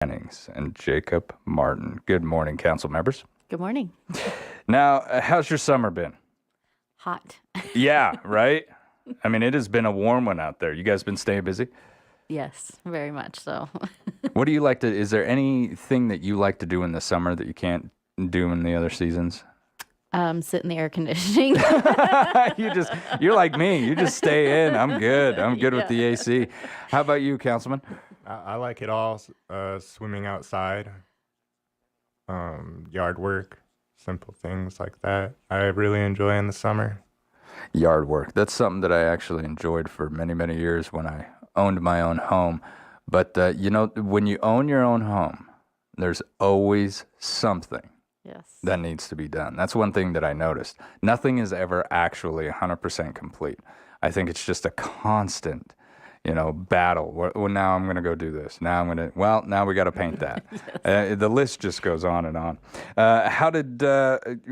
Jennings and Jacob Martin. Good morning, council members. Good morning. Now, how's your summer been? Hot. Yeah, right? I mean, it has been a warm one out there. You guys been staying busy? Yes, very much so. What do you like to, is there anything that you like to do in the summer that you can't do in the other seasons? Sit in the air conditioning. You're like me. You just stay in. I'm good. I'm good with the AC. How about you, Councilman? I like it all. Swimming outside, yard work, simple things like that. I really enjoy in the summer. Yard work. That's something that I actually enjoyed for many, many years when I owned my own home. But, when you own your own home, there's always something that needs to be done. That's one thing that I noticed. Nothing is ever actually 100% complete. I think it's just a constant, battle. Well, now I'm going to go do this. Now now we got to paint that. The list just goes on and on.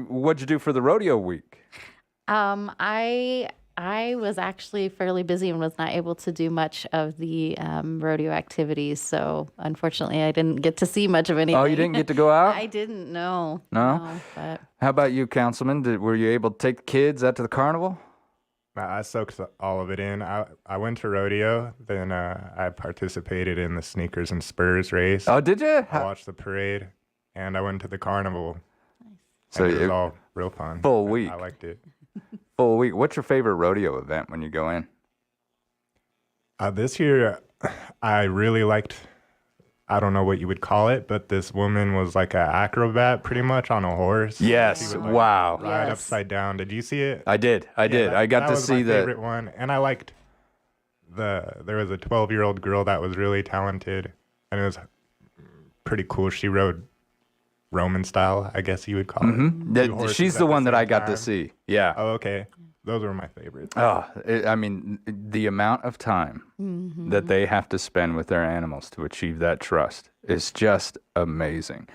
What'd you do for the rodeo week? I was actually fairly busy and was not able to do much of the rodeo activities. So unfortunately, I didn't get to see much of anything. Oh, you didn't get to go out? I didn't know. No? But How about you, Councilman? Were you able to take the kids out to the carnival? I soaked all of it in. I went to rodeo, then I participated in the sneakers and spurs race. Oh, did you? I watched the parade, and I went to the carnival. So it was all real fun. Full week. I liked it. Full week. What's your favorite rodeo event when you go in? This year, I really liked, I don't know what you would call it, but this woman was like an acrobat pretty much on a horse. Yes. She would, Wow. ride upside down. Did you see it? I did. I got to see that was my favorite one. And I liked there was a 12-year-old girl that was really talented, and it was pretty cool. She rode Roman style, I guess you would call it. She's the one that I got to see. Yeah. Oh, okay. Those were my favorites. The amount of time that they have to spend with their animals to achieve that trust is just amazing.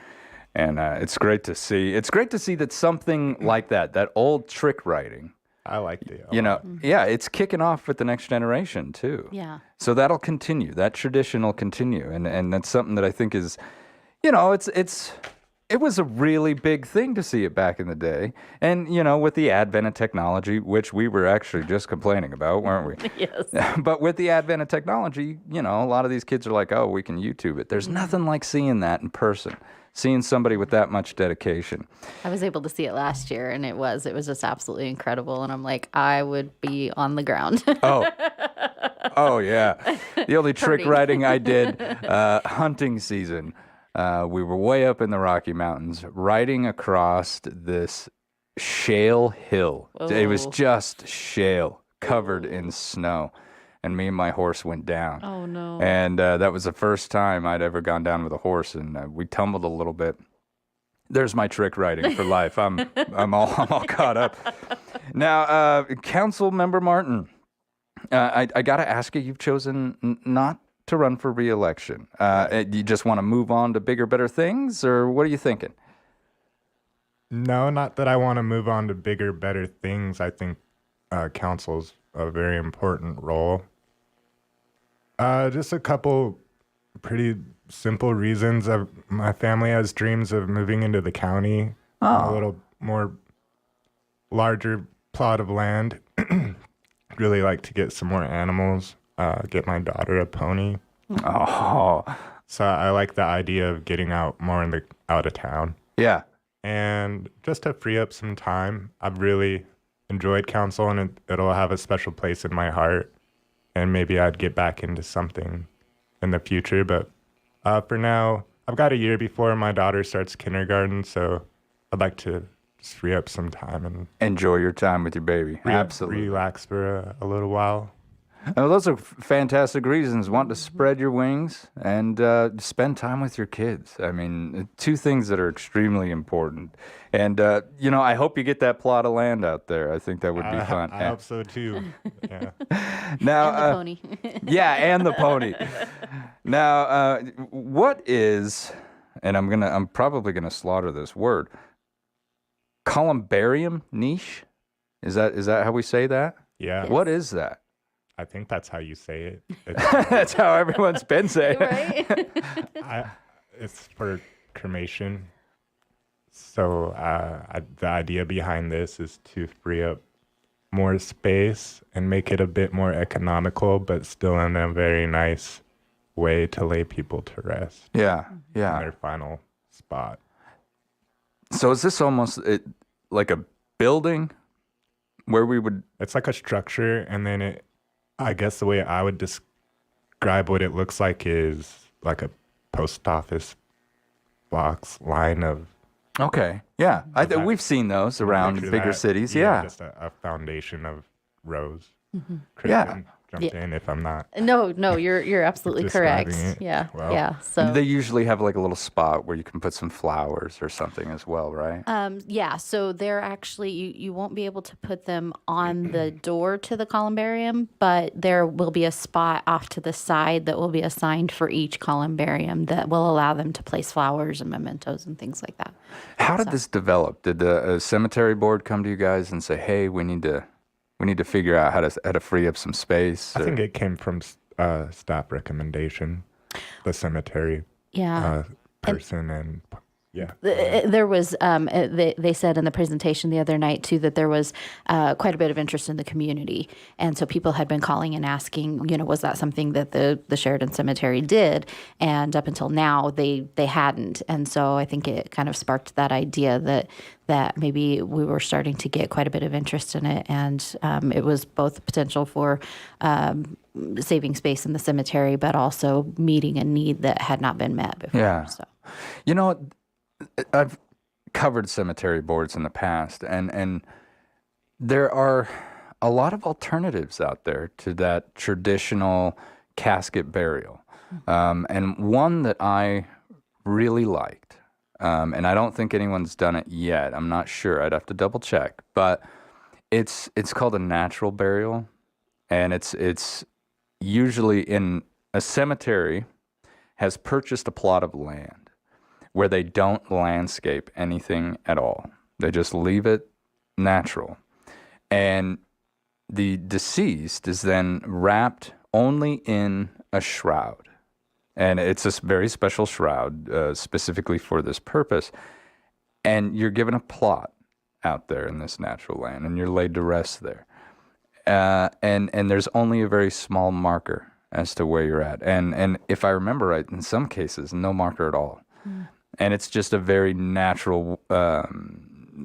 And it's great to see. It's great to see that something like that old trick riding, I liked it. it's kicking off with the next generation too. yeah. So that'll continue. That tradition will continue. And that's something that I think is, it was a really big thing to see it back in the day. And, with the advent of technology, which we were actually just complaining about, weren't we? Yes. But with the advent of technology, a lot of these kids are like, oh, we can YouTube it. There's nothing like seeing that in person, seeing somebody with that much dedication. I was able to see it last year, and it was just absolutely incredible. And I'm like, I would be on the ground. Oh, yeah. The only trick riding I did, hunting season. We were way up in the Rocky Mountains, riding across this shale hill. Oh. It was just shale, covered in snow. And me and my horse went down. Oh, no. And that was the first time I'd ever gone down with a horse, and we tumbled a little bit. There's my trick riding for life. I'm all caught up. Now, Council Member Martin, I got to ask you, you've chosen not to run for re-election. You just want to move on to bigger, better things, or what are you thinking? No, not that I want to move on to bigger, better things. I think council's a very important role. Just a couple pretty simple reasons. My family has dreams of moving into the county, a little more larger plot of land. Really like to get some more animals. Get my daughter a pony. Oh. So I like the idea of getting out more out of town. Yeah. And just to free up some time, I've really enjoyed council, and it'll have a special place in my heart. And maybe I'd get back into something in the future. But for now, I've got a year before my daughter starts kindergarten, so I'd like to just free up some time and enjoy your time with your baby. Absolutely. Relax for a little while. Well, those are fantastic reasons. Want to spread your wings and spend time with your kids. I mean, two things that are extremely important. And, I hope you get that plot of land out there. I think that would be fun. I hope so, too. Yeah. Now, And the pony. Yeah, and the pony. Now, what is, and I'm probably going to slaughter this word, columbarium niche? Is that how we say that? Yeah. What is that? I think that's how you say it. That's how everyone's been saying. Right? It's for cremation. So the idea behind this is to free up more space and make it a bit more economical, but still in a very nice way to lay people to rest Yeah, in yeah. their final spot. So is this almost like a building where we would? It's like a structure, and then I guess the way I would describe what it looks like is like a post office box line of Okay, yeah. We've seen those around picture bigger that. cities. Yeah, Just a foundation of rows. Yeah. Kristen, jump in if I'm not. No, you're absolutely correct. Describing it Yeah, well. yeah. So they usually have like a little spot where you can put some flowers or something as well, right? yeah, so they're actually you won't be able to put them on the door to the columbarium, but there will be a spot off to the side that will be assigned for each columbarium that will allow them to place flowers and mementos and things like that. How did this develop? Did the cemetery board come to you guys and say, "Hey, we need to figure out how to free up some space"? I think it came from staff recommendation, the cemetery Yeah. person, and yeah. There was, they said in the presentation the other night too, that there was quite a bit of interest in the community. And so people had been calling and asking, was that something that the Sheridan Cemetery did? And up until now, they hadn't. And so I think it kind of sparked that idea that maybe we were starting to get quite a bit of interest in it. And it was both potential for saving space in the cemetery, but also meeting a need that had not been met before. Yeah. So. I've covered cemetery boards in the past, and there are a lot of alternatives out there to that traditional casket burial. And one that I really liked, and I don't think anyone's done it yet. I'm not sure. I'd have to double check. But it's called a natural burial, and it's usually in a cemetery has purchased a plot of land where they don't landscape anything at all. They just leave it natural. And the deceased is then wrapped only in a shroud. And it's a very special shroud specifically for this purpose. And you're given a plot out there in this natural land, and you're laid to rest there. And there's only a very small marker as to where you're at. And if I remember right, in some cases, no marker at all. And it's just a very natural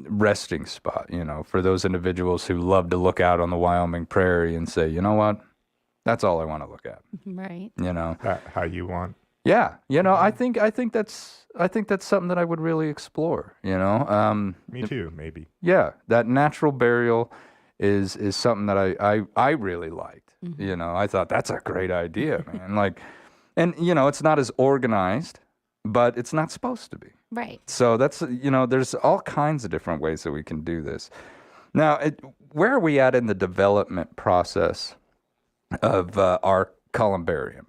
resting spot, for those individuals who love to look out on the Wyoming prairie and say, you know what, that's all I want to look at. Right. How you want. Yeah. I think that's something that I would really explore, Me too, maybe. Yeah. That natural burial is something that I really liked. I thought that's a great idea, man. And it's not as organized, but it's not supposed to be. Right. So that's, there's all kinds of different ways that we can do this. Now, where are we at in the development process of our columbarium?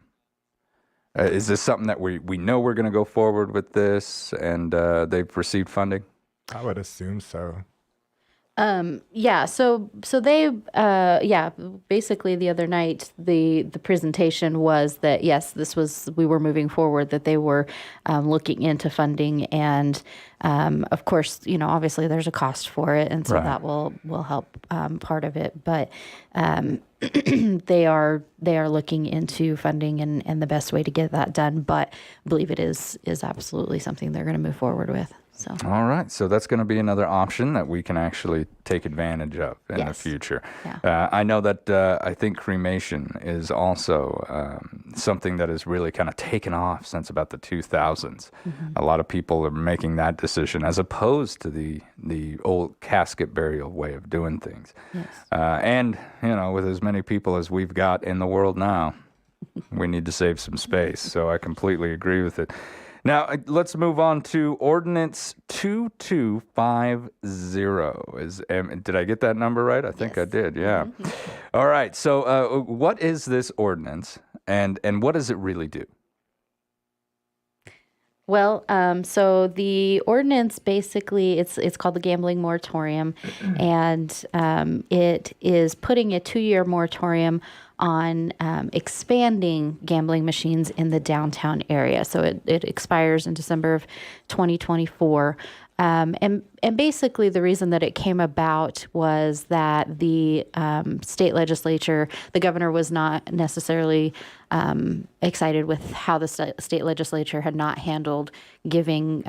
Is this something that we know we're going to go forward with this, and they've received funding? I would assume so. Yeah, so they, basically the other night, the presentation was that, yes, we were moving forward, that they were looking into funding. And, of course, obviously there's a cost for it. And so Right. that will help part of it. But they are looking into funding and the best way to get that done. But I believe it is absolutely something they're going to move forward with. So. All right. So that's going to be another option that we can actually take advantage of in the Yes. future. Yeah. I know that I think cremation is also something that has really kind of taken off since about the 2000s. A lot of people are making that decision as opposed to the old casket burial way of doing things. Yes. And, with as many people as we've got in the world now, we need to save some space. So I completely agree with it. Now, let's move on to Ordinance 2250. Did I get that number right? I think I Yes. did, yeah. All right, so what is this ordinance, and what does it really do? Well, so the ordinance basically, it's called the Gambling Moratorium, and it is putting a 2-year moratorium on expanding gambling machines in the downtown area. So it expires in December of 2024. And basically the reason that it came about was that the state legislature, the governor was not necessarily excited with how the state legislature had not handled giving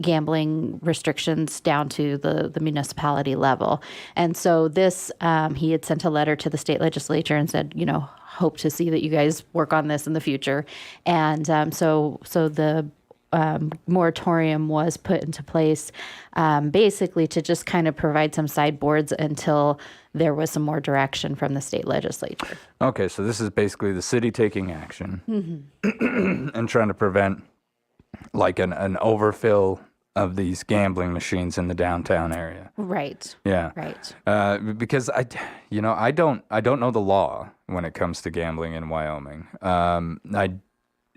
gambling restrictions down to the municipality level. And so this, he had sent a letter to the state legislature and said, hope to see that you guys work on this in the future. And so the moratorium was put into place basically to just kind of provide some sideboards until there was some more direction from the state legislature. Okay, so this is basically the city taking action and trying to prevent like an overfill of these gambling machines in the downtown area. Right. Yeah. Right. Because I don't know the law when it comes to gambling in Wyoming.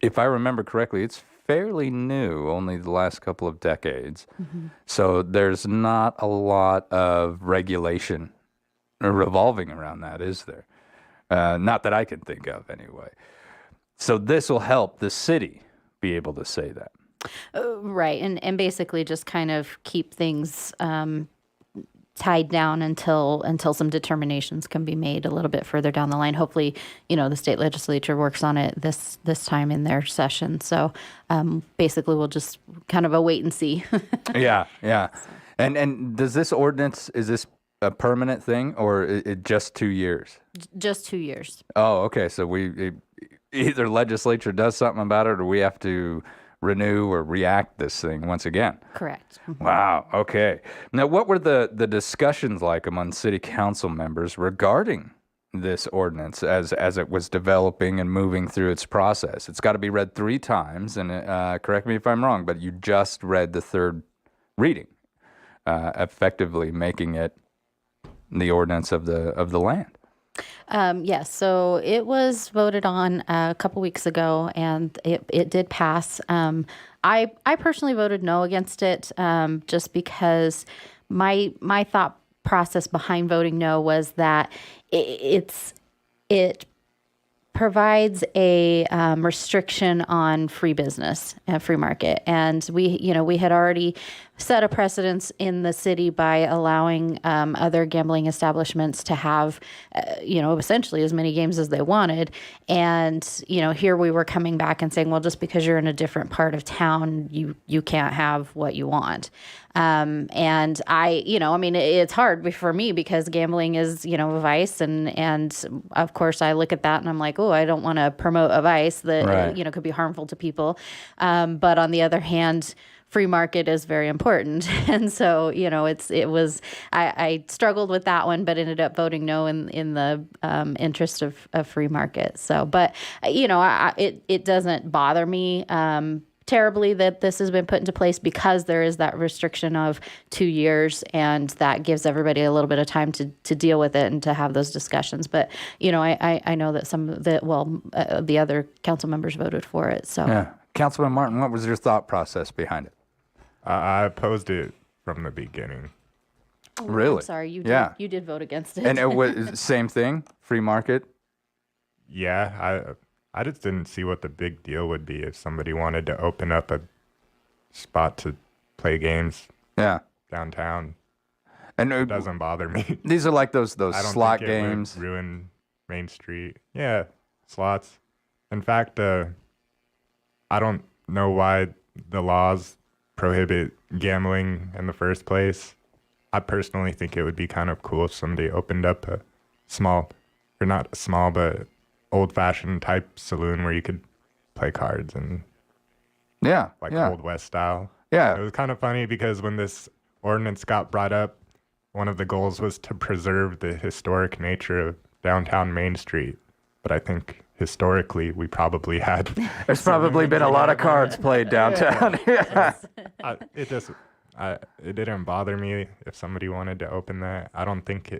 If I remember correctly, it's fairly new, only the last couple of decades. So there's not a lot of regulation revolving around that, is there? Not that I can think of, anyway. So this will help the city be able to say that. Right. And basically just kind of keep things tied down until some determinations can be made a little bit further down the line. Hopefully, the state legislature works on it this time in their session. So basically, we'll just kind of a wait and see. Yeah. And does this ordinance, is this a permanent thing or it just 2 years? Just 2 years. Oh, okay. So either legislature does something about it or we have to renew or react this thing once again. Correct. Wow. Okay. Now, what were the discussions like among city council members regarding this ordinance as it was developing and moving through its process? It's got to be read 3 times, and correct me if I'm wrong, but you just read the third reading, effectively making it the ordinance of the land. Yes, so it was voted on a couple weeks ago, and it did pass. I personally voted no against it, just because my thought process behind voting no was that it provides a restriction on free business, free market, and we had already set a precedence in the city by allowing other gambling establishments to have, essentially as many games as they wanted. And, here we were coming back and saying, well, just because you're in a different part of town, you can't have what you want. And it's hard for me because gambling is, a vice. And of course I look at that and I'm like, oh, I don't want to promote a vice that, right, could be harmful to people. But on the other hand, free market is very important. And so, I struggled with that one, but ended up voting no in the interest of free market. So, but, it doesn't bother me terribly that this has been put into place because there is that restriction of 2 years, and that gives everybody a little bit of time to deal with it and to have those discussions. But, I know that the other council members voted for it. So, yeah. Councilman Martin, what was your thought process behind it? I opposed it from the beginning. Really? I'm sorry, you did vote against it. And it was same thing, free market? Yeah, I just didn't see what the big deal would be if somebody wanted to open up a spot to play games downtown. And it doesn't bother me. These are like those I don't slot think it would games. ruin Main Street. Yeah, slots. In fact, I don't know why the laws prohibit gambling in the first place. I personally think it would be kind of cool if somebody opened up a small, or not small, but old-fashioned type saloon where you could play cards and Old West style. Yeah. It was kind of funny because when this ordinance got brought up, one of the goals was to preserve the historic nature of downtown Main Street. But I think historically we probably had. There's probably been a lot of cards played downtown. Yeah. It didn't bother me if somebody wanted to open that. I don't think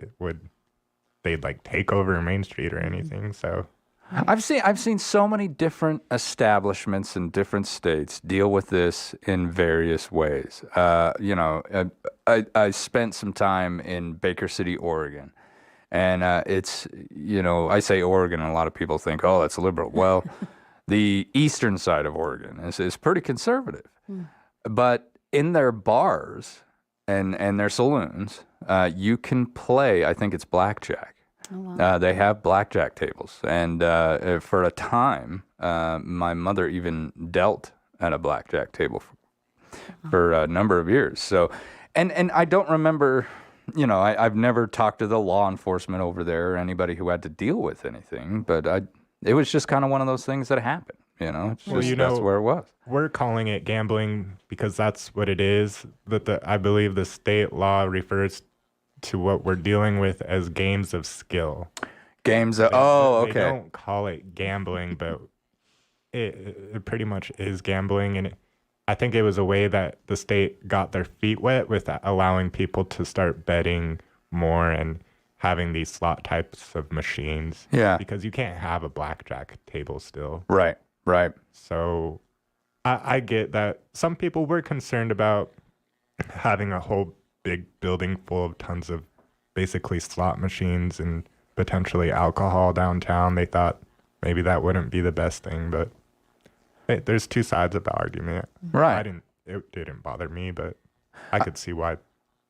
they'd like take over Main Street or anything. So I've seen so many different establishments in different states deal with this in various ways. I spent some time in Baker City, Oregon, And it's, I say Oregon, and a lot of people think, oh, that's liberal. Well, the eastern side of Oregon is pretty conservative. But in their bars and their saloons, you can play, I think it's blackjack. Oh, wow. They have blackjack tables. And for a time, my mother even dealt at a blackjack table for a number of years. So, and I don't remember, I've never talked to the law enforcement over there or anybody who had to deal with anything, but it was just kind of one of those things that happened. It's just, that's where it was. We're calling it gambling because that's what it is. But I believe the state law refers to what we're dealing with as games of skill. Games of, okay. They don't call it gambling, but it pretty much is gambling. And I think it was a way that the state got their feet wet with allowing people to start betting more and having these slot types of machines. Yeah. Because you can't have a blackjack table still. Right. So I get that some people were concerned about having a whole big building full of tons of basically slot machines and potentially alcohol downtown. They thought maybe that wouldn't be the best thing, but hey, there's two sides of the argument. Right. It didn't bother me, but I could see why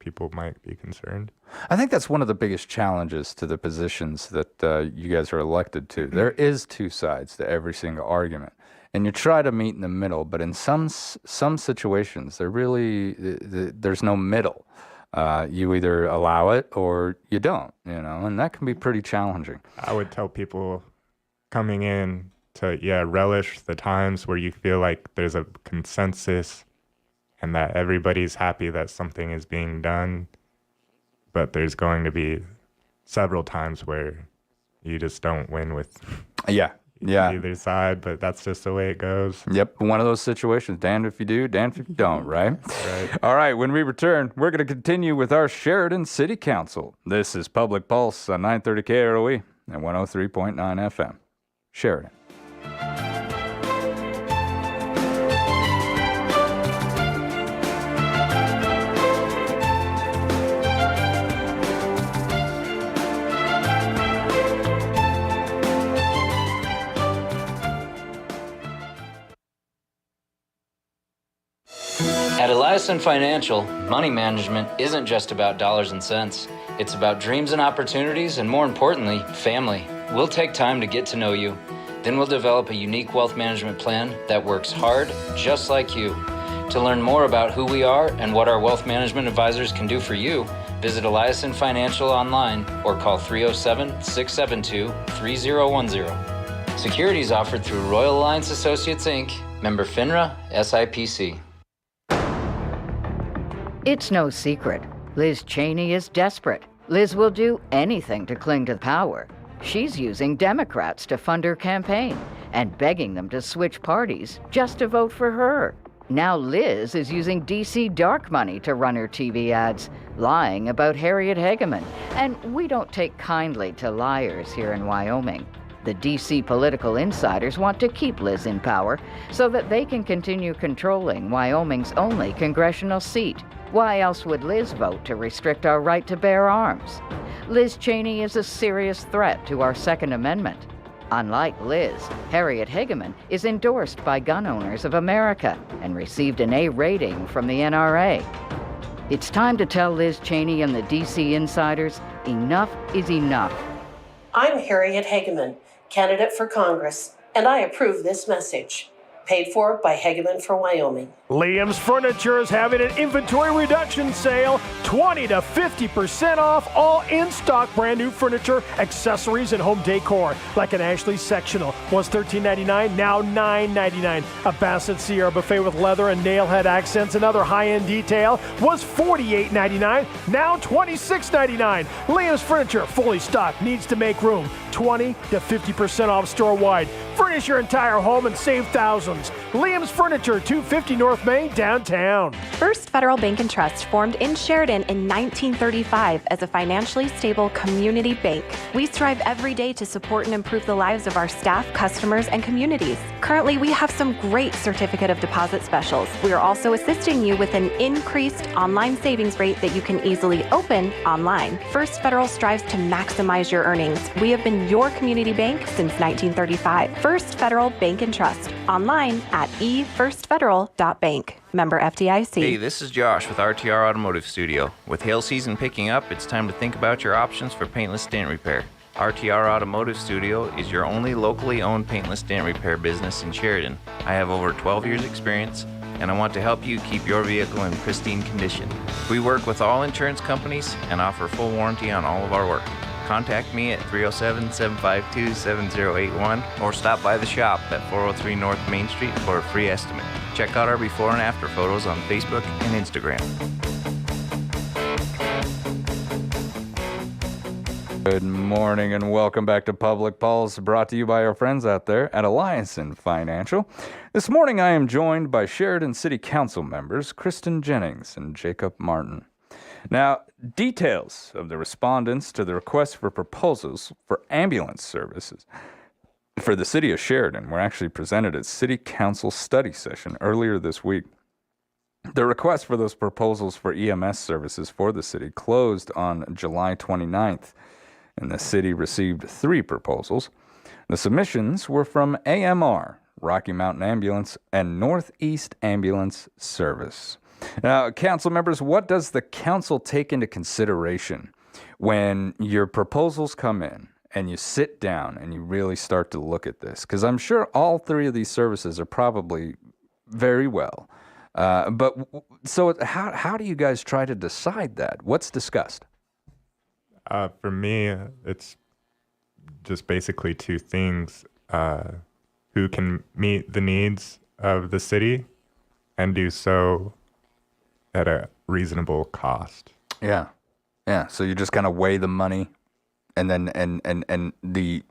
people might be concerned. I think that's one of the biggest challenges to the positions that you guys are elected to. There is two sides to every single argument, and you try to meet in the middle. But in some situations, there's no middle. You either allow it or you don't. And that can be pretty challenging. I would tell people coming in to relish the times where you feel like there's a consensus and that everybody's happy that something is being done. But there's going to be several times where you just don't win with either side, but that's just the way it goes. Yep, one of those situations. Damned if you do, damned if you don't, right? Right. All right, when we return, we're going to continue with our Sheridan City Council. This is Public Pulse on 930 KROE and 103.9 FM. Sheridan. At Eliason Financial, money management isn't just about dollars and cents. It's about dreams and opportunities, and more importantly, family. We'll take time to get to know you. Then we'll develop a unique wealth management plan that works hard, just like you. To learn more about who we are and what our wealth management advisors can do for you, visit Eliason Financial online or call 307-672-3010. Securities offered through Royal Alliance Associates, Inc., member FINRA, SIPC. It's no secret. Liz Cheney is desperate. Liz will do anything to cling to power. She's using Democrats to fund her campaign and begging them to switch parties just to vote for her. Now Liz is using D.C. dark money to run her TV ads, lying about Harriet Hageman. And we don't take kindly to liars here in Wyoming. The D.C. political insiders want to keep Liz in power so that they can continue controlling Wyoming's only congressional seat. Why else would Liz vote to restrict our right to bear arms? Liz Cheney is a serious threat to our Second Amendment. Unlike Liz, Harriet Hageman is endorsed by Gun Owners of America and received an A rating from the NRA. It's time to tell Liz Cheney and the D.C. insiders, enough is enough. I'm Harriet Hageman, candidate for Congress, and I approve this message. Paid for by Hageman for Wyoming. Liam's Furniture is having an inventory reduction sale, 20 to 50% off all in-stock brand new furniture, accessories, and home decor. Like an Ashley sectional was $13.99, now $9.99. A Bassett Sierra buffet with leather and nailhead accents and other high-end detail was $48.99, now $26.99. Liam's Furniture, fully stocked, needs to make room. 20 to 50% off store-wide. Furnish your entire home and save thousands. Liam's Furniture, 250 North Main, downtown. First Federal Bank and Trust formed in Sheridan in 1935 as a financially stable community bank. We strive every day to support and improve the lives of our staff, customers, and communities. Currently, we have some great certificate of deposit specials. We are also assisting you with an increased online savings rate that you can easily open online. First Federal strives to maximize your earnings. We have been your community bank since 1935. First Federal Bank and Trust. Online at efirstfederal.bank. Member FDIC. Hey, this is Josh with Rtr Automotive Studio. With hail season picking up, it's time to think about your options for paintless dent repair. Rtr Automotive Studio is your only locally owned paintless dent repair business in Sheridan. I have over 12 years experience, and I want to help you keep your vehicle in pristine condition. We work with all insurance companies and offer full warranty on all of our work. Contact me at 307-752-7081 or stop by the shop at 403 North Main Street for a free estimate. Check out our before and after photos on Facebook and Instagram. Good morning and welcome back to Public Pulse, brought to you by our friends out there at Alliance and Financial. This morning I am joined by Sheridan City Council members Kristen Jennings and Jacob Martin. Now, details of the respondents to the request for proposals for ambulance services for the city of Sheridan were actually presented at City Council study session earlier this week. The request for those proposals for EMS services for the city closed on July 29th, and the city received 3 proposals. The submissions were from AMR, Rocky Mountain Ambulance, and Northeast Ambulance Service. Now, council members, what does the council take into consideration when your proposals come in and you sit down and you really start to look at this? Because I'm sure all 3 of these services are probably very well. So how do you guys try to decide that? What's discussed? For me, it's just basically 2 things. Who can meet the needs of the city and do so at a reasonable cost. Yeah. So you just kind of weigh the money, and then and the,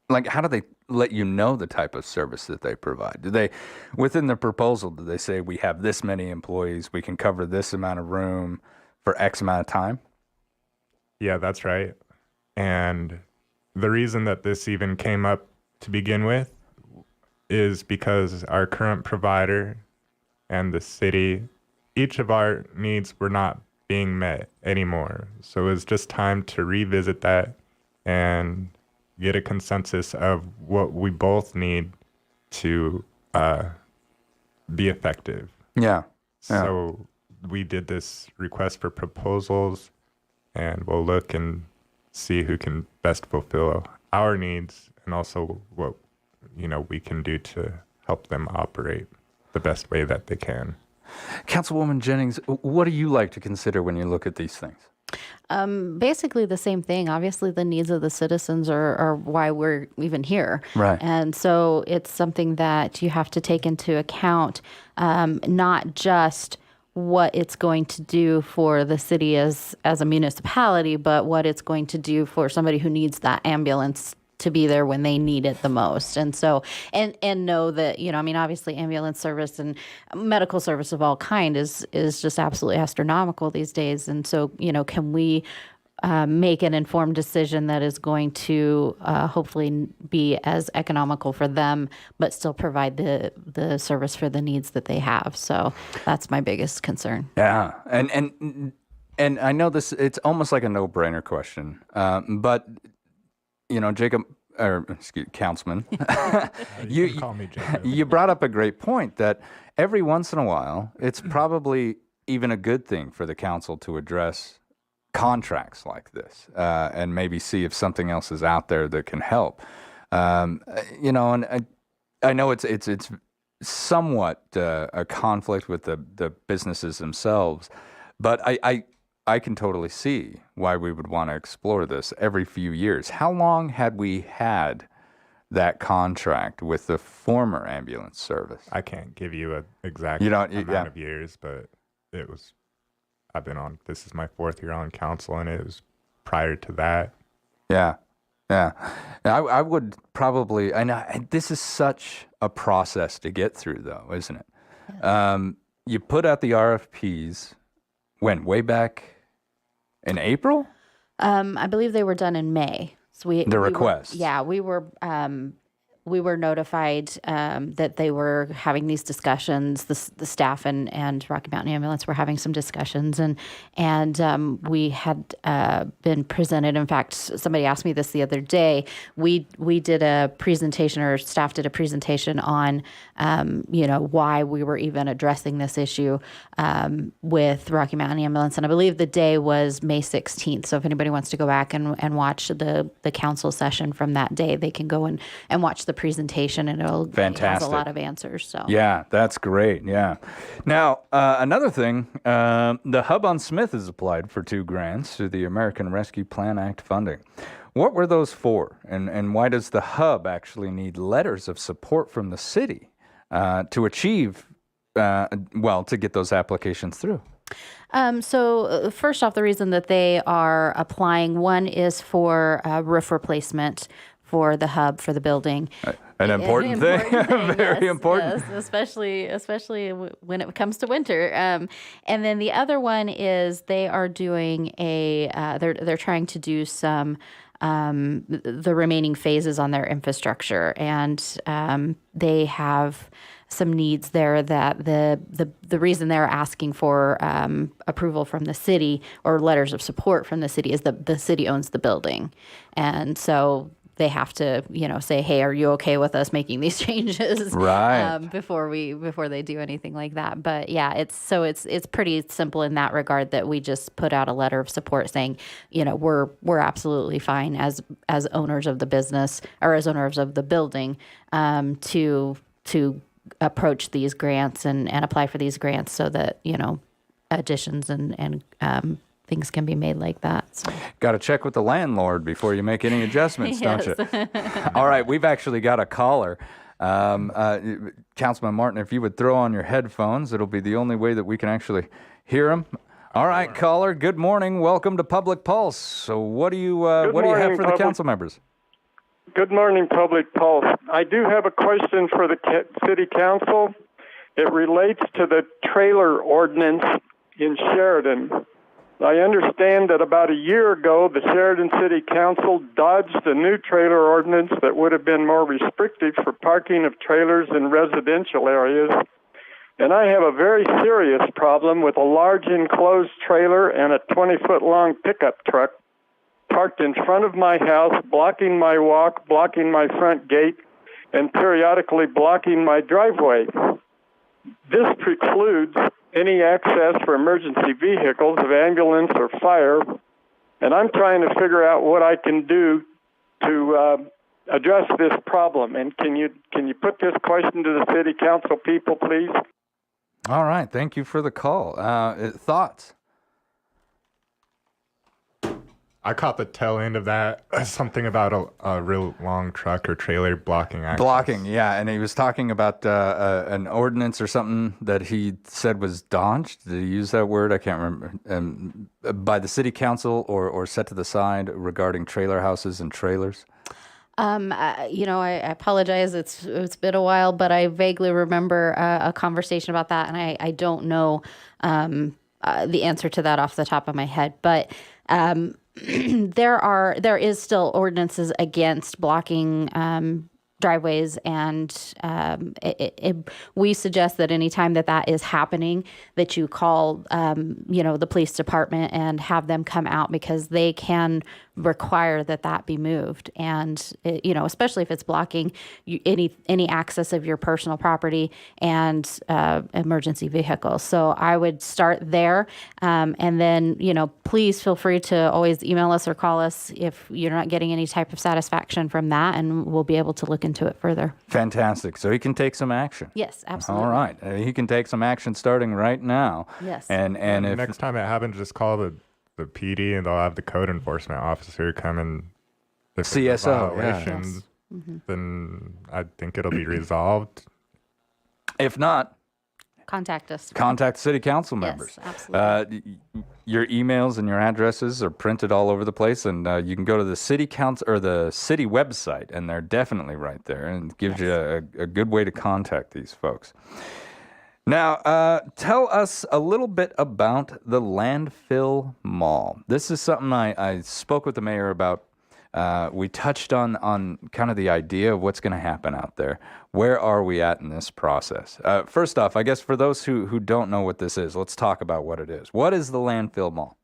like, how do they let you know the type of service that they provide? Do they, within the proposal, do they say we have this many employees, we can cover this amount of room for X amount of time? Yeah, that's right. And the reason that this even came up to begin with is because our current provider and the city, each of our needs were not being met anymore. So it was just time to revisit that and get a consensus of what we both need to be effective. Yeah. So we did this request for proposals, and we'll look and see who can best fulfill our needs and also what we can do to help them operate the best way that they can. Councilwoman Jennings, what do you like to consider when you look at these things? Basically the same thing. Obviously, the needs of the citizens are why we're even here. Right. And so it's something that you have to take into account, not just what it's going to do for the city as a municipality, but what it's going to do for somebody who needs that ambulance to be there when they need it the most. And so, and know that, obviously ambulance service and medical service of all kind is just absolutely astronomical these days. And so, can we make an informed decision that is going to hopefully be as economical for them, but still provide the service for the needs that they have. So that's my biggest concern. Yeah. And I know this, it's almost like a no-brainer question, but Jacob, Councilman, You can call me Jacob. you brought up a great point that every once in a while, it's probably even a good thing for the council to address contracts like this, and maybe see if something else is out there that can help. And I know it's somewhat a conflict with the businesses themselves, but I can totally see why we would want to explore this every few years. How long had we had that contract with the former ambulance service? I can't give you an exact amount of years, but it was, this is my 4th year on council, and it was prior to that. Yeah. Yeah. I would probably, this is such a process to get through, though, isn't it? You put out the RFPs when? Way back in April? I believe they were done in May. So requests. We were notified that they were having these discussions. The staff and Rocky Mountain Ambulance were having some discussions, and we had been presented. In fact, somebody asked me this the other day. We did a presentation, or staff did a presentation on why we were even addressing this issue with Rocky Mountain Ambulance, and I believe the day was May 16th. So if anybody wants to go back and watch the council session from that day, they can go and watch the presentation, and it has a lot of answers. So yeah, that's great. Yeah. Now another thing, the Hub on Smith has applied for 2 grants through the American Rescue Plan Act funding. What were those for, and why does the Hub actually need letters of support from the city to achieve, to get those applications through? So first off, the reason that they are applying, one is for roof replacement for the hub, for the building. An important thing. Very important. Yes, especially when it comes to winter. And then the other one is they are doing they're trying to do some the remaining phases on their infrastructure, and they have some needs there that the reason they're asking for approval from the city, or letters of support from the city, is that the city owns the building, and so they have to, say, hey, are you okay with us making these changes? Right. Before they do anything like that. But yeah, it's pretty simple in that regard, that we just put out a letter of support saying, we're absolutely fine as owners of the business, or as owners of the building, to approach these grants and apply for these grants, so that, additions and things can be made like that. So. Got to check with the landlord before you make any adjustments, don't you? All right, we've actually got a caller. Councilman Martin, if you would throw on your headphones, it'll be the only way that we can actually hear him. All right, caller, good morning. Welcome to Public Pulse. So what do you have for the council members? Good morning, Public Pulse. I do have a question for the city council. It relates to the trailer ordinance in Sheridan. I understand that about a year ago, the Sheridan City Council dodged a new trailer ordinance that would have been more restrictive for parking of trailers in residential areas. And I have a very serious problem with a large enclosed trailer and a 20-foot-long pickup truck parked in front of my house, blocking my walk, blocking my front gate, and periodically blocking my driveway. This precludes any access for emergency vehicles of ambulance or fire, and I'm trying to figure out what I can do to address this problem. And can you put this question to the city council people, please? All right, thank you for the call. Thoughts? I caught the tail end of that. Something about a real long truck or trailer blocking access. Blocking, yeah. And he was talking about an ordinance or something that he said was dodged. Did he use that word? I can't remember. By the city council or set to the side regarding trailer houses and trailers? I apologize. It's been a while, but I vaguely remember a conversation about that, and I don't know the answer to that off the top of my head. But there is still ordinances against blocking driveways, and we suggest that anytime that is happening, that you call the police department and have them come out, because they can require that be moved, and especially if it's blocking any access of your personal property and emergency vehicles. So I would start there, and then please feel free to always email us or call us if you're not getting any type of satisfaction from that, and we'll be able to look into it further. Fantastic. So he can take some action. Yes, absolutely. All right, he can take some action starting right now. Yes. And if next time it happens, just call the PD, and they'll have the code enforcement officer come and if there's a CSO, violation, Yes. Mm-hmm. then I think it'll be resolved. If not, Contact us. Contact city council members. Yes, absolutely. Your emails and your addresses are printed all over the place, and you can go to the city council or the city website, and they're definitely right there, and it gives you a good way to contact these folks. Now, tell us a little bit about the Landfill Mall. This is something I spoke with the mayor about. We touched on kind of the idea of what's going to happen out there. Where are we at in this process? First off, I guess for those who don't know what this is, let's talk about what it is. What is the Landfill Mall?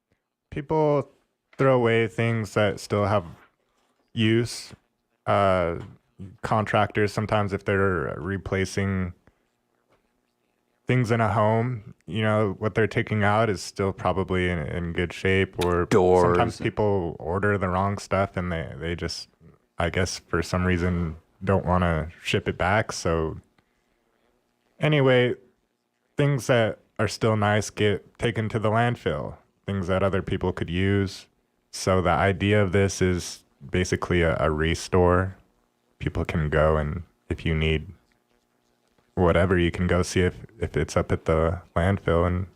People throw away things that still have use. Contractors, sometimes if they're replacing things in a home, what they're taking out is still probably in good shape, or doors. Sometimes people order the wrong stuff and they just, I guess for some reason, don't want to ship it back. So anyway, things that are still nice get taken to the landfill, things that other people could use. So the idea of this is basically a restore. People can go, and if you need whatever, you can go see if it's up at the landfill and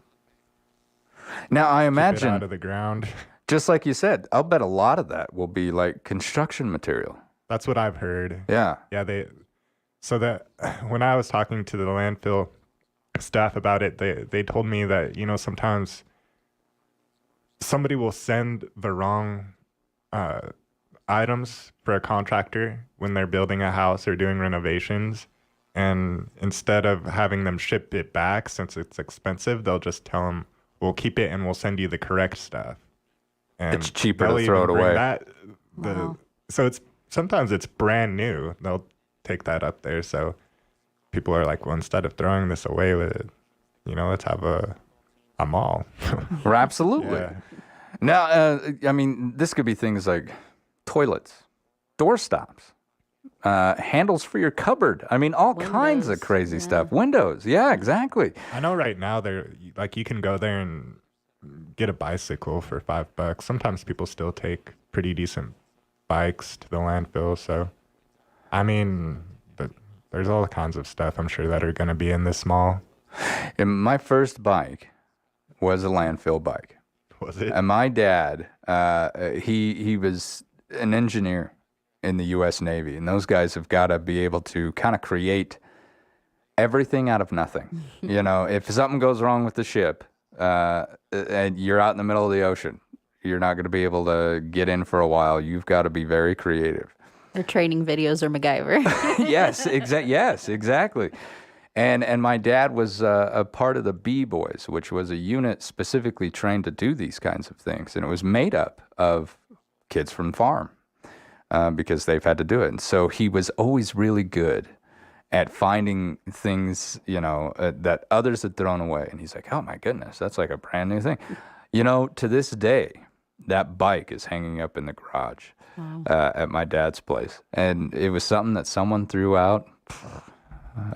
now I keep it imagine out of the ground. Just like you said, I'll bet a lot of that will be like construction material. That's what I've heard. Yeah. So that when I was talking to the landfill staff about it, they told me that, sometimes somebody will send the wrong items for a contractor when they're building a house or doing renovations. And instead of having them ship it back, since it's expensive, they'll just tell them, we'll keep it and we'll send you the correct stuff. And it's cheaper to they'll throw it even bring away. Wow. So sometimes it's brand new. They'll take that up there. So people are like, well, instead of throwing this away with it, let's have a mall. Absolutely. Yeah. Now, this could be things like toilets, door stops, handles for your cupboard. All kinds of crazy stuff. Windows. Yeah, exactly. I know right now you can go there and get a bicycle for $5. Sometimes people still take pretty decent bikes to the landfill. So, there's all kinds of stuff I'm sure that are going to be in this mall. And my first bike was a landfill bike. Was it? And my dad, he was an engineer in the U.S. Navy, and those guys have got to be able to kind of create everything out of nothing. If something goes wrong with the ship, and you're out in the middle of the ocean, you're not going to be able to get in for a while. You've got to be very creative. Or training videos or MacGyver. Yes, exactly. And my dad was a part of the B-Boys, which was a unit specifically trained to do these kinds of things. And it was made up of kids from farm because they've had to do it. And so he was always really good at finding things, that others had thrown away. And he's like, oh, my goodness, that's like a brand new thing. To this day, that bike is hanging up in the garage at my dad's place. And it was something that someone threw out.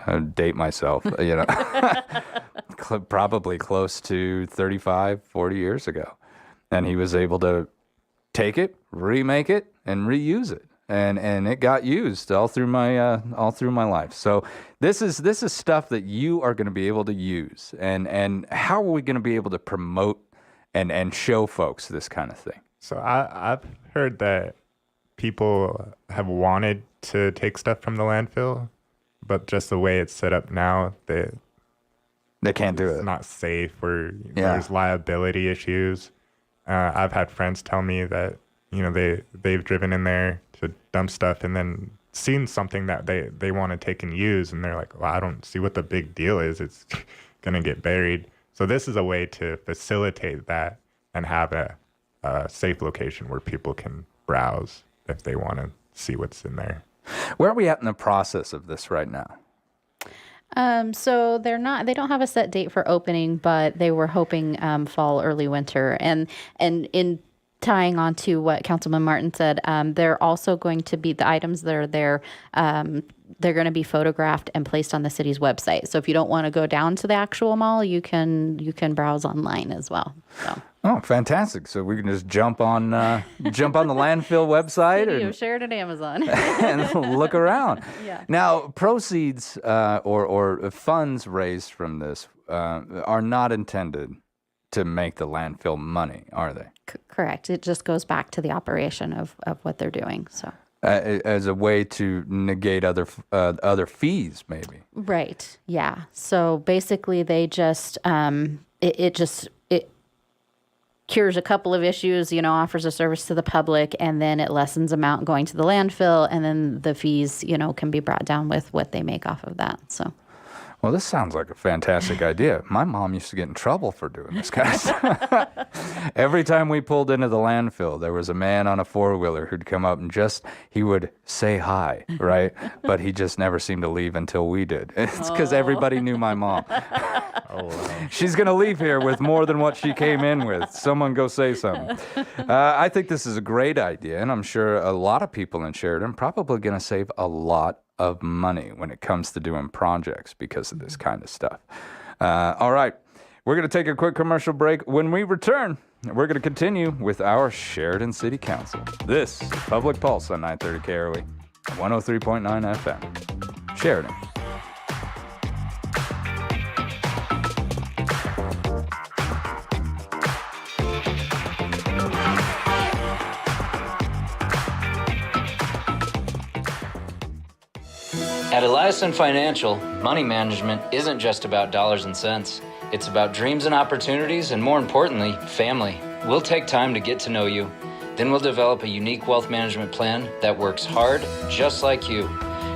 I'd date myself, probably close to 35, 40 years ago. And he was able to take it, remake it, and reuse it. And it got used all through my life. So this is stuff that you are going to be able to use. And how are we going to be able to promote and show folks this kind of thing? So I've heard that people have wanted to take stuff from the landfill, but just the way it's set up now, they can't do it. It's not safe, or there's liability issues. I've had friends tell me that they've driven in there to dump stuff and then seen something that they want to take and use, and they're like, well, I don't see what the big deal is. It's gonna get buried. So this is a way to facilitate that and have a safe location where people can browse if they want to see what's in there. Where are we at in the process of this right now? So they don't have a set date for opening, but they were hoping fall, early winter. And in tying on to what Councilman Martin said, they're also going to be the items that are there they're going to be photographed and placed on the city's website. So if you don't want to go down to the actual mall, you can browse online as well. So. Oh, fantastic! So we can just jump on the landfill website City of Sheridan, Amazon, and look around. Yeah. Now, proceeds or funds raised from this are not intended to make the landfill money, are they? Correct. It just goes back to the operation of what they're doing. So. As a way to negate other fees, maybe. Right. Yeah. So basically, they just it cures a couple of issues, offers a service to the public, and then it lessens amount going to the landfill, and then the fees, can be brought down with what they make off of that. So. Well, this sounds like a fantastic idea. My mom used to get in trouble for doing this kind of stuff. Every time we pulled into the landfill, there was a man on a four-wheeler who'd come up and he would say hi, right? But he just never seemed to leave until we did. It's because everybody knew my mom. She's going to leave here with more than what she came in with. Someone go say something. I think this is a great idea, and I'm sure a lot of people in Sheridan probably going to save a lot of money when it comes to doing projects because of this kind of stuff. All right, we're going to take a quick commercial break. When we return, we're going to continue with our Sheridan City Council. This is Public Pulse on 930 KROE, 103.9 FM. Sheridan. At Eliason Financial, money management isn't just about dollars and cents. It's about dreams and opportunities, and more importantly, family. We'll take time to get to know you. Then we'll develop a unique wealth management plan that works hard, just like you.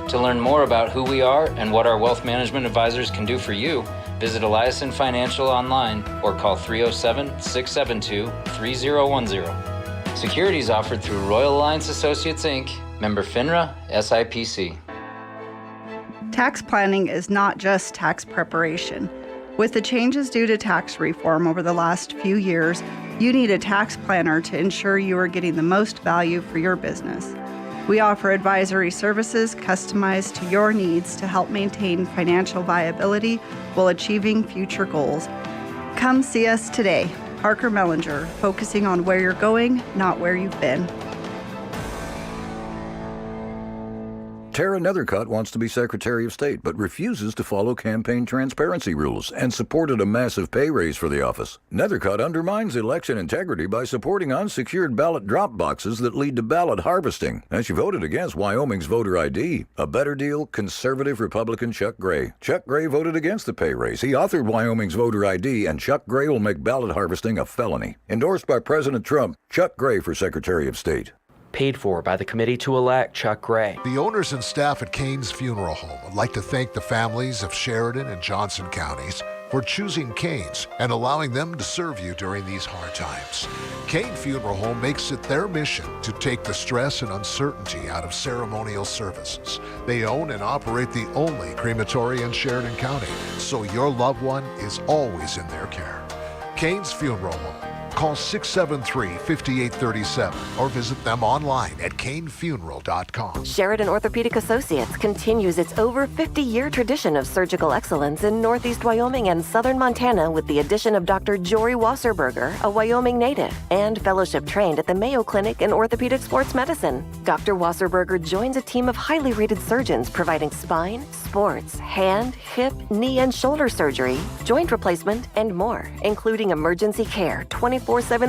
To learn more about who we are and what our wealth management advisors can do for you, visit Eliason Financial online or call 307-672-3010. Securities offered through Royal Alliance Associates, Inc., member FINRA, SIPC. Tax planning is not just tax preparation. With the changes due to tax reform over the last few years, you need a tax planner to ensure you are getting the most value for your business. We offer advisory services customized to your needs to help maintain financial viability while achieving future goals. Come see us today. Parker Mellinger, focusing on where you're going, not where you've been. Tara Nethercutt wants to be Secretary of State, but refuses to follow campaign transparency rules and supported a massive pay raise for the office. Nethercutt undermines election integrity by supporting unsecured ballot drop boxes that lead to ballot harvesting, and she voted against Wyoming's voter ID. A better deal, conservative Republican Chuck Gray. Chuck Gray voted against the pay raise. He authored Wyoming's voter ID, and Chuck Gray will make ballot harvesting a felony. Endorsed by President Trump, Chuck Gray for Secretary of State. Paid for by the committee to elect Chuck Gray. The owners and staff at Kane's Funeral Home would like to thank the families of Sheridan and Johnson counties for choosing Kane's and allowing them to serve you during these hard times. Kane Funeral Home makes it their mission to take the stress and uncertainty out of ceremonial services. They own and operate the only crematory in Sheridan County, so your loved one is always in their care. Kane's Funeral Home. Call 673-5837 or visit them online at canefuneral.com. Sheridan Orthopedic Associates continues its over 50-year tradition of surgical excellence in Northeast Wyoming and Southern Montana with the addition of Dr. Jory Wasserberger, a Wyoming native, and fellowship trained at the Mayo Clinic in Orthopedic Sports Medicine. Dr. Wasserberger joins a team of highly rated surgeons providing spine, sports, hand, hip, knee, and shoulder surgery, joint replacement, and more, including emergency care 24/7,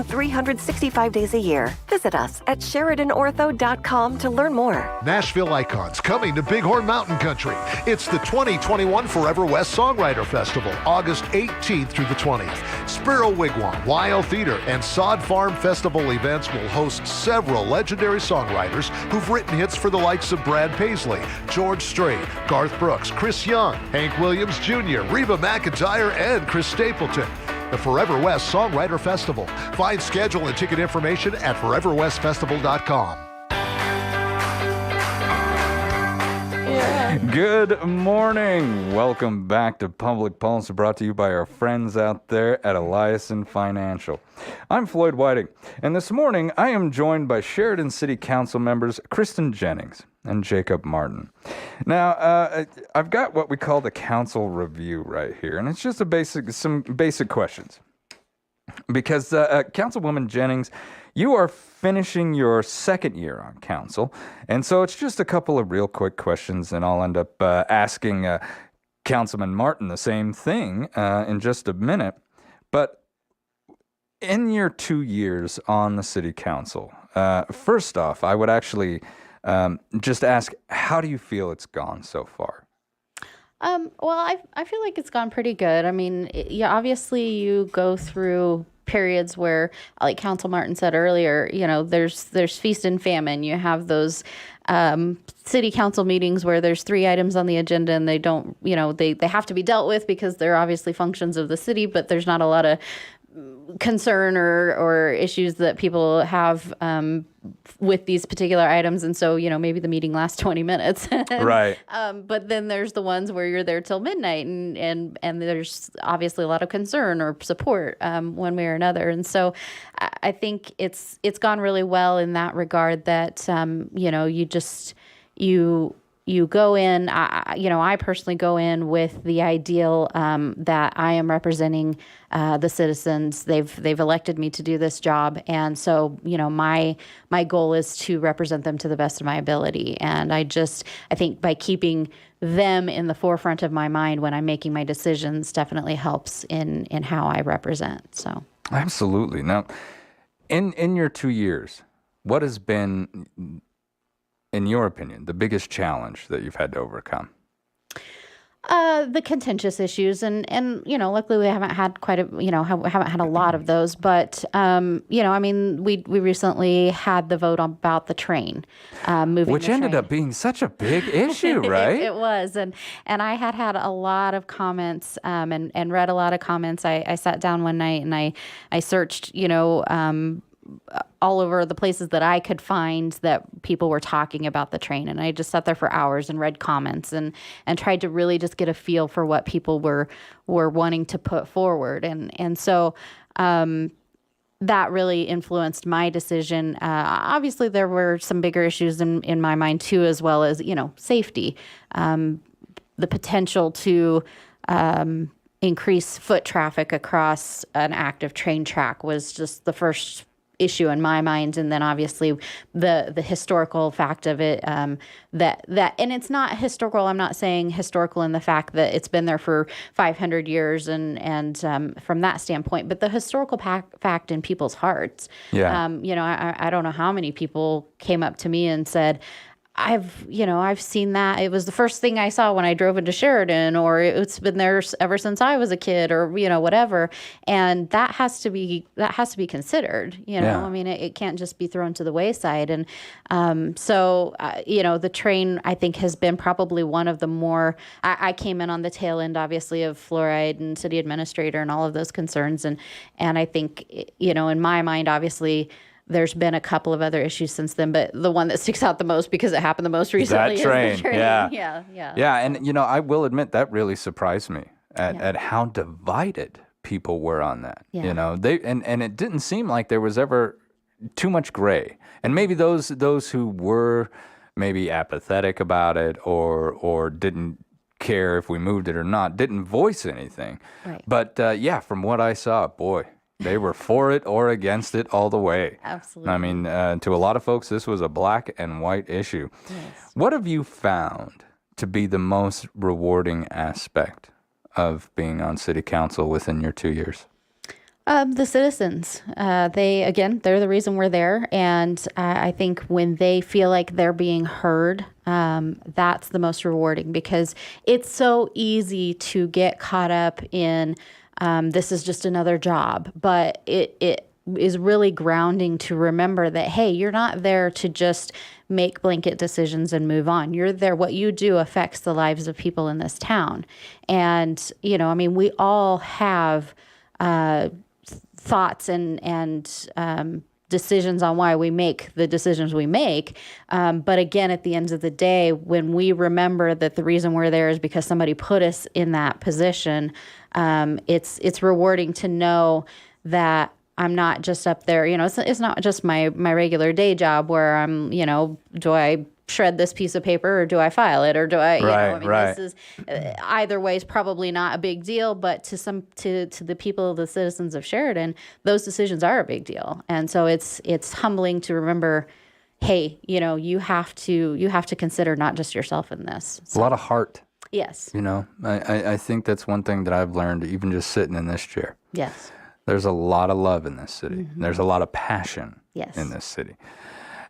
365 days a year. Visit us at SheridanOrtho.com to learn more. Nashville Icons coming to Bighorn Mountain Country. It's the 2021 Forever West Songwriter Festival, August 18th through the 20th. Sparrow Wigwam, Weil Theater, and Sod Farm Festival events will host several legendary songwriters who've written hits for the likes of Brad Paisley, George Strait, Garth Brooks, Chris Young, Hank Williams Jr., Reba McEntire, and Chris Stapleton. The Forever West Songwriter Festival. Find schedule and ticket information at foreverwestfestival.com. Good morning. Welcome back to Public Pulse, brought to you by our friends out there at Eliason Financial. I'm Floyd Whiting, and this morning I am joined by Sheridan City Council members Kristen Jennings, and Jacob Martin. Now, I've got what we call the council review right here, and it's just some basic questions. Because Councilwoman Jennings, you are finishing your second year on council, and so it's just a couple of real quick questions, and I'll end up asking Councilman Martin the same thing in just a minute. But in your 2 years on the city council, first off, I would actually just ask, how do you feel it's gone so far? Well, I feel like it's gone pretty good. I mean, obviously you go through periods where, like Council Martin said earlier, there's feast and famine. You have those city council meetings where there's 3 items on the agenda and they don't, they have to be dealt with because they're obviously functions of the city, but there's not a lot of concern or issues that people have with these particular items. And so, maybe the meeting lasts 20 minutes. Right. But then there's the ones where you're there till midnight and there's obviously a lot of concern or support one way or another. And so I think it's gone really well in that regard that, you go in, I personally go in with the ideal that I am representing the citizens. They've elected me to do this job. And so, my goal is to represent them to the best of my ability. And I think by keeping them in the forefront of my mind when I'm making my decisions definitely helps in how I represent. So Absolutely. Now, in your 2 years, what has been, in your opinion, the biggest challenge that you've had to overcome? The contentious issues, and luckily we haven't had haven't had a lot of those. But we recently had the vote about the train moving, which ended up being such a big issue, right? It was, and I had a lot of comments and read a lot of comments. I sat down one night and I searched all over the places that I could find that people were talking about the train. And I just sat there for hours and read comments and tried to really just get a feel for what people were wanting to put forward. And so that really influenced my decision. Obviously, there were some bigger issues in my mind, too, as well as, safety, the potential to increase foot traffic across an active train track was just the first issue in my mind, and then obviously the historical fact of it, that and it's not historical. I'm not saying historical in the fact that it's been there for 500 years and from that standpoint, but the historical fact in people's hearts. Yeah. I don't know how many people came up to me and said, I've seen that. It was the first thing I saw when I drove into Sheridan, or it's been there ever since I was a kid, or whatever. And that has to be considered. Yeah. I mean, it can't just be thrown to the wayside. And the train, I think, has been probably one of the more. I came in on the tail end, obviously, of fluoride and city administrator and all of those concerns, and I think in my mind, obviously, there's been a couple of other issues since then, but the one that sticks out the most because it happened the most recently That train. is the train. Yeah. Yeah. And, I will admit that really surprised me at how divided people were on that. Yeah. And it didn't seem like there was ever too much gray. And maybe those who were maybe apathetic about it or didn't care if we moved it or not didn't voice anything. Right. But from what I saw, boy, they were for it or against it all the way. Absolutely. I mean, to a lot of folks, this was a black and white issue. Yes. What have you found to be the most rewarding aspect of being on city council within your 2 years? The citizens. They're the reason we're there. And I think when they feel like they're being heard, that's the most rewarding, because it's so easy to get caught up in this is just another job, but it is really grounding to remember that, hey, you're not there to just make blanket decisions and move on. You're there. What you do affects the lives of people in this town. And, we all have thoughts and decisions on why we make the decisions we make. But again, at the end of the day, when we remember that the reason we're there is because somebody put us in that position, it's rewarding to know that I'm not just up there, it's not just my regular day job where I'm, do I shred this piece of paper, or do I file it, or do I, Right. this is, either way is probably not a big deal, but to the people, the citizens of Sheridan, those decisions are a big deal. And so it's humbling to remember, hey, you have to consider not just yourself in this. It's a lot of heart. Yes. I think that's one thing that I've learned, even just sitting in this chair. Yes. There's a lot of love in this city. Mm-hmm. There's a lot of passion in this city.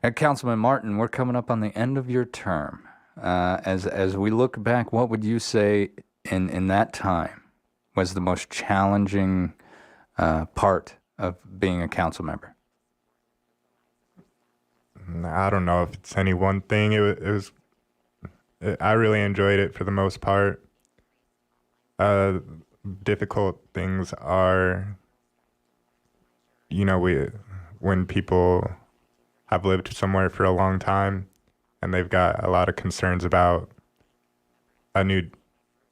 And Councilman Martin, we're coming up on the end of your term. As we look back, what would you say in that time was the most challenging part of being a council member? I don't know if it's any one thing. I really enjoyed it for the most part. Difficult things are, when people have lived somewhere for a long time and they've got a lot of concerns about a new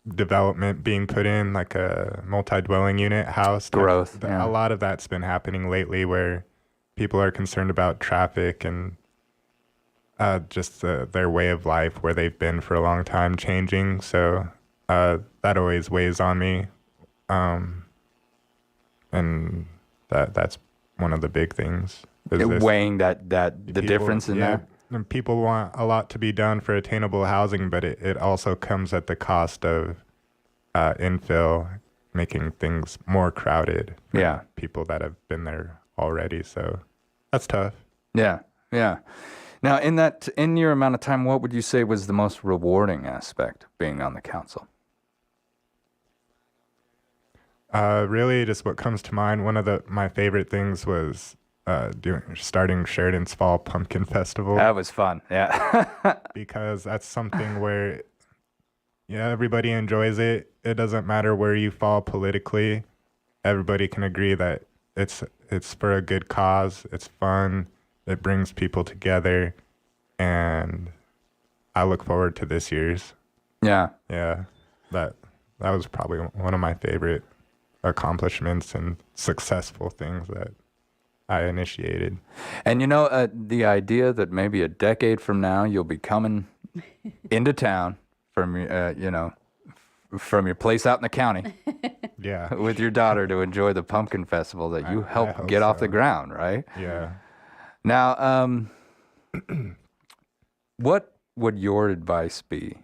development being put in, like a multi-dwelling unit house. Growth. A lot of that's been happening lately where people are concerned about traffic and just their way of life where they've been for a long time changing. So that always weighs on me. And that's one of the big things. Weighing the difference in that? And people want a lot to be done for attainable housing, but it also comes at the cost of infill, making things more crowded for people that have been there already. So that's tough. Yeah. Now, in your amount of time, what would you say was the most rewarding aspect of being on the council? Really, just what comes to mind. One of my favorite things was starting Sheridan's Fall Pumpkin Festival. That was fun, yeah. Because that's something where, everybody enjoys it. It doesn't matter where you fall politically. Everybody can agree that it's for a good cause. It's fun. It brings people together, and I look forward to this year's. Yeah. Yeah, that was probably one of my favorite accomplishments and successful things that I initiated. And the idea that maybe a decade from now you'll be coming into town from from your place out in the county, with your daughter to enjoy the pumpkin festival that you helped get off the ground, right? Yeah. Now, what would your advice be?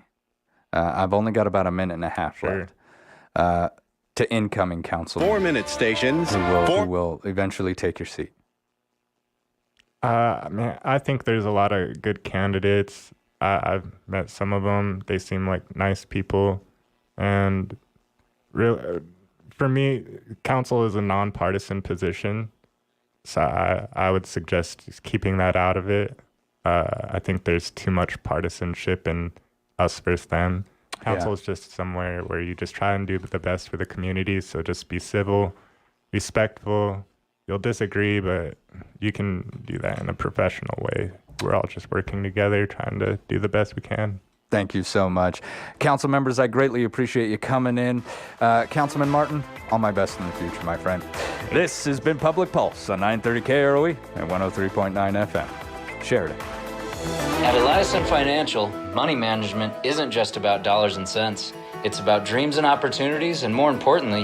I've only got about a minute and a half left. To incoming councilmen. 4 minute stations. Who will eventually take your seat. I think there's a lot of good candidates. I've met some of them. They seem like nice people. And really, for me, council is a nonpartisan position. So I would suggest just keeping that out of it. I think there's too much partisanship in us versus them. Council is just somewhere where you just try and do the best for the community. So just be civil, respectful. You'll disagree, but you can do that in a professional way. We're all just working together, trying to do the best we can. Thank you so much. Council members, I greatly appreciate you coming in. Councilman Martin, all my best in the future, my friend. This has been Public Pulse on 930 KROE and 103.9 FM. Sheridan. At Eliason Financial, money management isn't just about dollars and cents. It's about dreams and opportunities, and more importantly,